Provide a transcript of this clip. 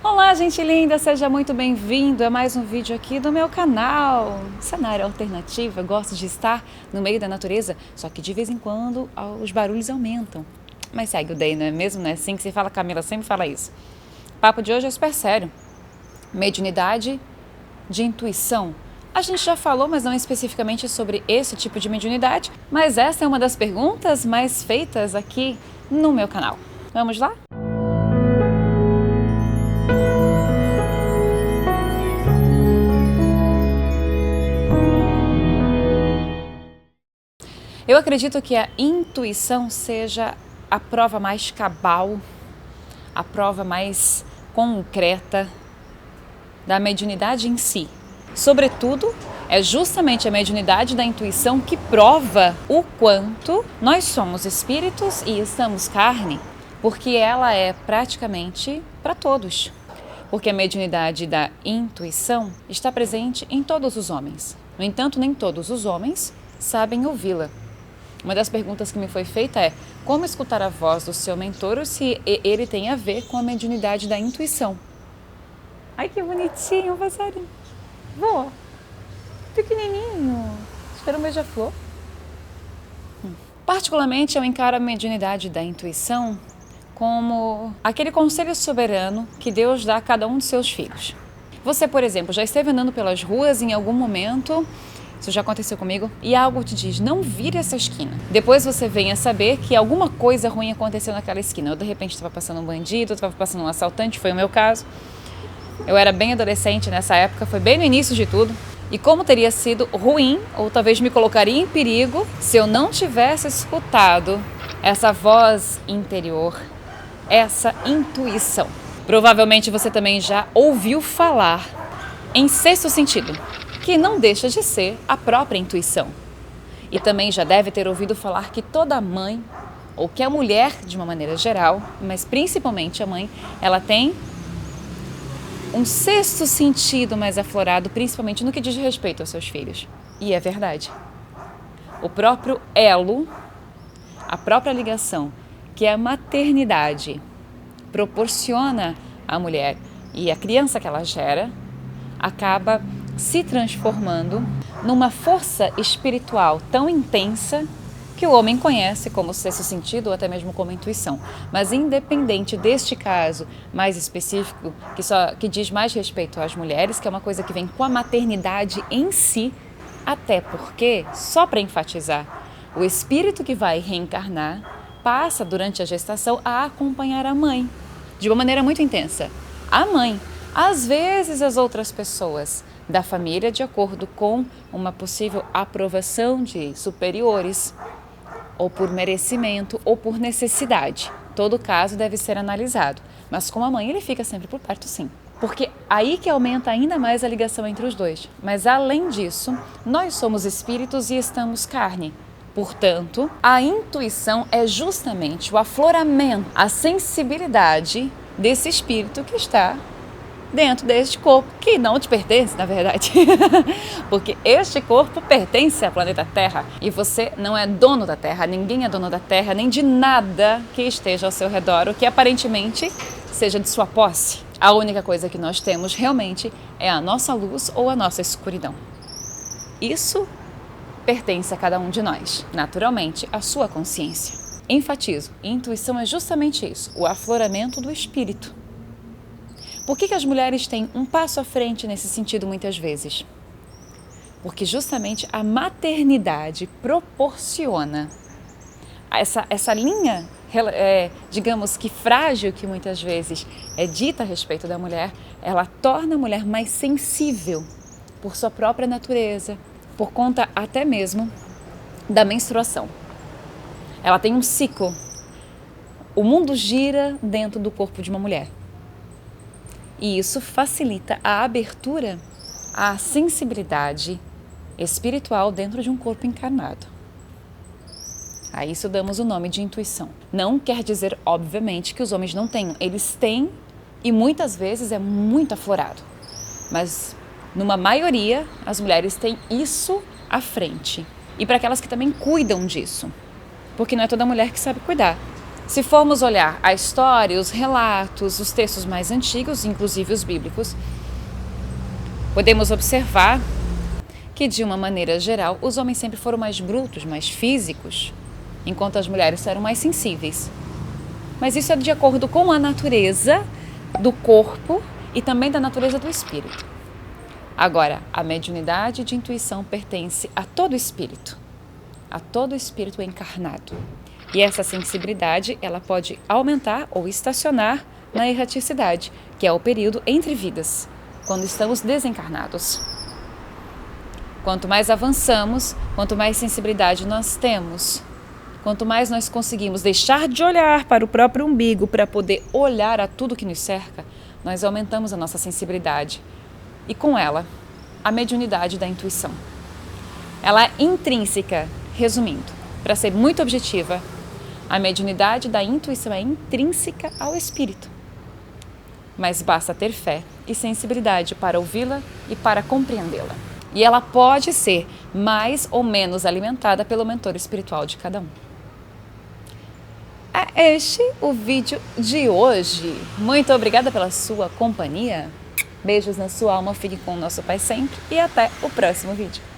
Olá, gente linda, seja muito bem-vindo a mais um vídeo aqui do meu canal. Cenário alternativo, eu gosto de estar no meio da natureza, só que de vez em quando os barulhos aumentam. Mas segue o day, não é mesmo? Não é assim que se fala, Camila sempre fala isso. O papo de hoje é super sério. Mediunidade de intuição. A gente já falou, mas não especificamente sobre esse tipo de mediunidade, mas essa é uma das perguntas mais feitas aqui no meu canal. Vamos lá? Eu acredito que a intuição seja a prova mais cabal, a prova mais concreta da mediunidade em si. Sobretudo, é justamente a mediunidade da intuição que prova o quanto nós somos espíritos e estamos carne, porque ela é praticamente para todos. Porque a mediunidade da intuição está presente em todos os homens. No entanto, nem todos os homens sabem ouvi-la. Uma das perguntas que me foi feita é como escutar a voz do seu mentor se ele tem a ver com a mediunidade da intuição. Ai, que bonitinho o passarinho. Voa. Pequenininho. Espera um beija-flor. Particularmente, eu encaro a mediunidade da intuição como aquele conselho soberano que Deus dá a cada um de seus filhos. Você, por exemplo, já esteve andando pelas ruas em algum momento, isso já aconteceu comigo, e algo te diz, não vire essa esquina. Depois você vem a saber que alguma coisa ruim aconteceu naquela esquina. Ou de repente estava passando um bandido, estava passando um assaltante, foi o meu caso. Eu era bem adolescente nessa época, foi bem no início de tudo. E como teria sido ruim, ou talvez me colocaria em perigo, se eu não tivesse escutado essa voz interior, essa intuição. Provavelmente você também já ouviu falar em sexto sentido, que não deixa de ser a própria intuição. E também já deve ter ouvido falar que toda mãe, ou que a mulher de uma maneira geral, mas principalmente a mãe, ela tem um sexto sentido mais aflorado, principalmente no que diz respeito aos seus filhos. E é verdade. O próprio elo, a própria ligação que a maternidade proporciona à mulher e à criança que ela gera, acaba se transformando numa força espiritual tão intensa que o homem conhece como sexto sentido ou até mesmo como intuição. Mas independente deste caso mais específico, que diz mais respeito às mulheres, que é uma coisa que vem com a maternidade em si, até porque, só para enfatizar, o espírito que vai reencarnar passa durante a gestação a acompanhar a mãe, de uma maneira muito intensa. A mãe, às vezes as outras pessoas da família, de acordo com uma possível aprovação de superiores, ou por merecimento, ou por necessidade. Todo caso deve ser analisado, mas com a mãe ele fica sempre por perto, sim. Porque aí que aumenta ainda mais a ligação entre os dois. Mas além disso, nós somos espíritos e estamos carne. Portanto, a intuição é justamente o afloramento, a sensibilidade desse espírito que está dentro deste corpo, que não te pertence, na verdade. Porque este corpo pertence ao planeta Terra e você não é dono da Terra, ninguém é dono da Terra, nem de nada que esteja ao seu redor, o que aparentemente seja de sua posse. A única coisa que nós temos realmente é a nossa luz ou a nossa escuridão. Isso pertence a cada um de nós, naturalmente, a sua consciência. Enfatizo, intuição é justamente isso, o afloramento do espírito. Por que as mulheres têm um passo à frente nesse sentido muitas vezes? Porque justamente a maternidade proporciona essa linha, digamos que frágil, que muitas vezes é dita a respeito da mulher, ela torna a mulher mais sensível por sua própria natureza, por conta até mesmo da menstruação. Ela tem um ciclo. O mundo gira dentro do corpo de uma mulher. E isso facilita a abertura à sensibilidade espiritual dentro de um corpo encarnado. A isso damos o nome de intuição. Não quer dizer, obviamente, que os homens não tenham. Eles têm e muitas vezes é muito aflorado. Mas, numa maioria, as mulheres têm isso à frente. E para aquelas que também cuidam disso. Porque não é toda mulher que sabe cuidar. Se formos olhar a história, os relatos, os textos mais antigos, inclusive os bíblicos, podemos observar que, de uma maneira geral, os homens sempre foram mais brutos, mais físicos, enquanto as mulheres eram mais sensíveis. Mas isso é de acordo com a natureza do corpo e também da natureza do espírito. Agora, a mediunidade de intuição pertence a todo espírito encarnado. E essa sensibilidade, ela pode aumentar ou estacionar na erraticidade, que é o período entre vidas, quando estamos desencarnados. Quanto mais avançamos, quanto mais sensibilidade nós temos, quanto mais nós conseguimos deixar de olhar para o próprio umbigo para poder olhar a tudo que nos cerca, nós aumentamos a nossa sensibilidade. E com ela, a mediunidade da intuição. Ela é intrínseca, resumindo, para ser muito objetiva, a mediunidade da intuição é intrínseca ao espírito. Mas basta ter fé e sensibilidade para ouvi-la e para compreendê-la. E ela pode ser mais ou menos alimentada pelo mentor espiritual de cada um. É este o vídeo de hoje. Muito obrigada pela sua companhia. Beijos na sua alma, fique com o nosso Pai sempre e até o próximo vídeo.